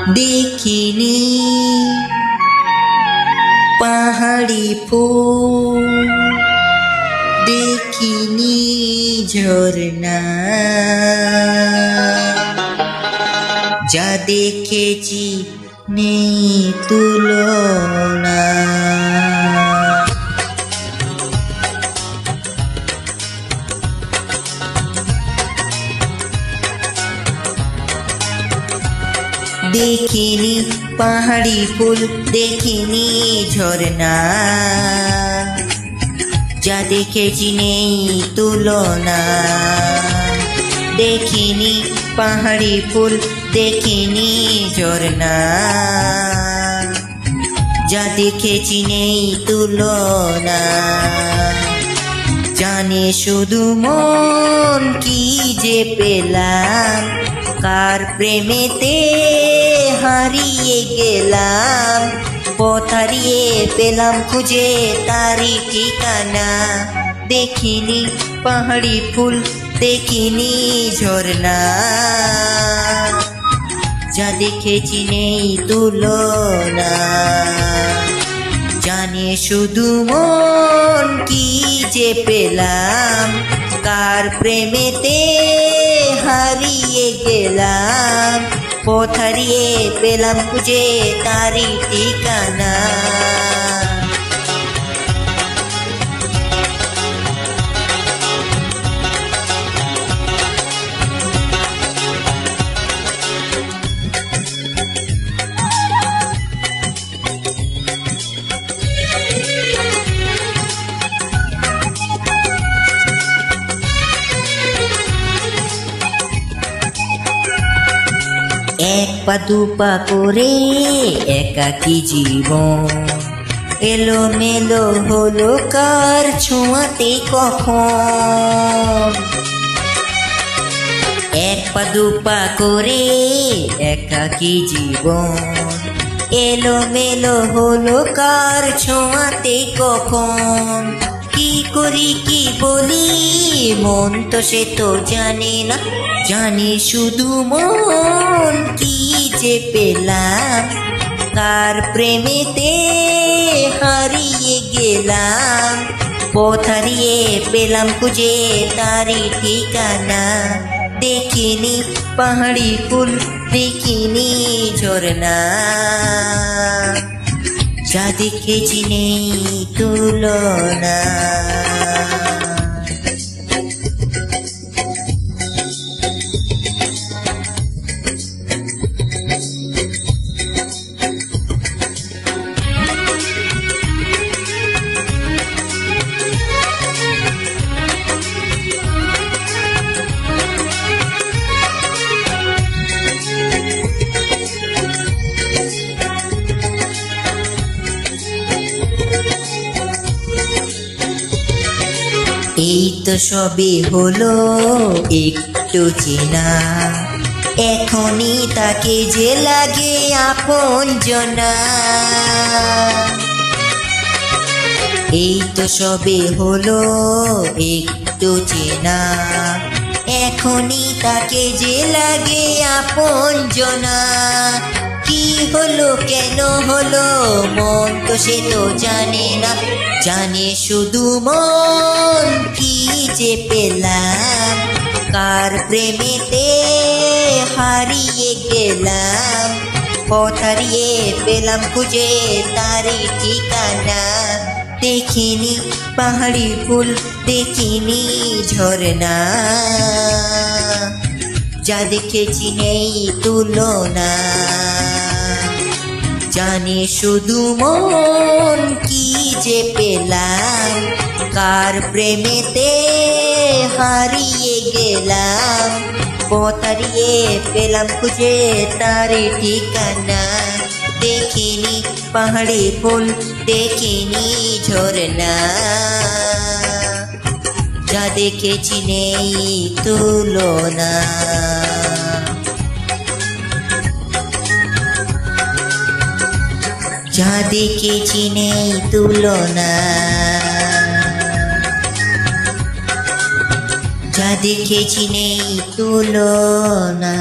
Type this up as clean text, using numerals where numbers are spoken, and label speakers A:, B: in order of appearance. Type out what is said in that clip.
A: দেখিনি পাহাড়ি ফুল, দেখিনি ঝরনা, যা দেখেছি নেই তুলনা। দেখিনি পাহাড়ি ফুল, দেখিনি ঝরনা, যা দেখেছি নেই তুলনা। দেখিনি পাহাড়ি ফুল, দেখিনি ঝরনা, যা দেখেছি নেই তুলনা। জানে শুধু মন কি যে পেলাম, কার প্রেমেতে হারিয়ে গেলাম। পথ হারিয়ে পেলাম খুঁজে তারি ঠিকানা। দেখিনি পাহাড়ি ফুল, দেখিনি ঝরনা, যা দেখেছি নেই তুলনা। জানে শুধু মন কি যে পেলাম, কার প্রেমেতে হারিয়ে গেলাম। পথ হারিয়ে পেলাম খুঁজে তারি ঠিকানা। এক পা দুপা করে একাকী জীবন, এলোমেলো হলো কার ছোঁয়াতে কখন। এক পা দুপা করে একাকী জীবন, এলোমেলো হলো কার ছোঁয়াতে কখন। কি করি কি বলি মন তো সে তো জানে না, জানি শুধু মন কি যে পেলাম, কার প্রেমেতে হারিয়ে গেলাম। পথ হারিয়ে পেলাম খুঁজে তারি ঠিকানা। দেখিনি পাহাড়ি ফুল, দেখিনি ঝরনা, যা দেখেছি নেই তুলনা। এই তো সবে হলো একটু চেনা, এখনই তাকে যে লাগে আপনজনা। এই তো সবে হলো একটু চেনা, এখনই তাকে যে লাগে আপনজনা। কি হলো কেন হলো মন তো সে তো জানে না, জানে শুধু মন কি যে পেলাম, কার প্রেমেতে হারিয়ে গেলাম। পথ হারিয়ে পেলাম খুঁজে তারি ঠিকানা। দেখিনি পাহাড়ি ফুল, দেখিনি ঝরনা, যা দেখেছি নেই তুলনা। জানে শুধু মন কি যে পেলাম, কার প্রেমেতে হারিয়ে গেলাম। পথ হারিয়ে পেলাম খুঁজে তারি ঠিকানা। দেখিনি পাহাড়ি ফুল, দেখিনি ঝরনা, যা দেখেছি নেই তুলনা। যা দেখেছি নেই তুলনা, যা দেখেছি নেই তুলনা।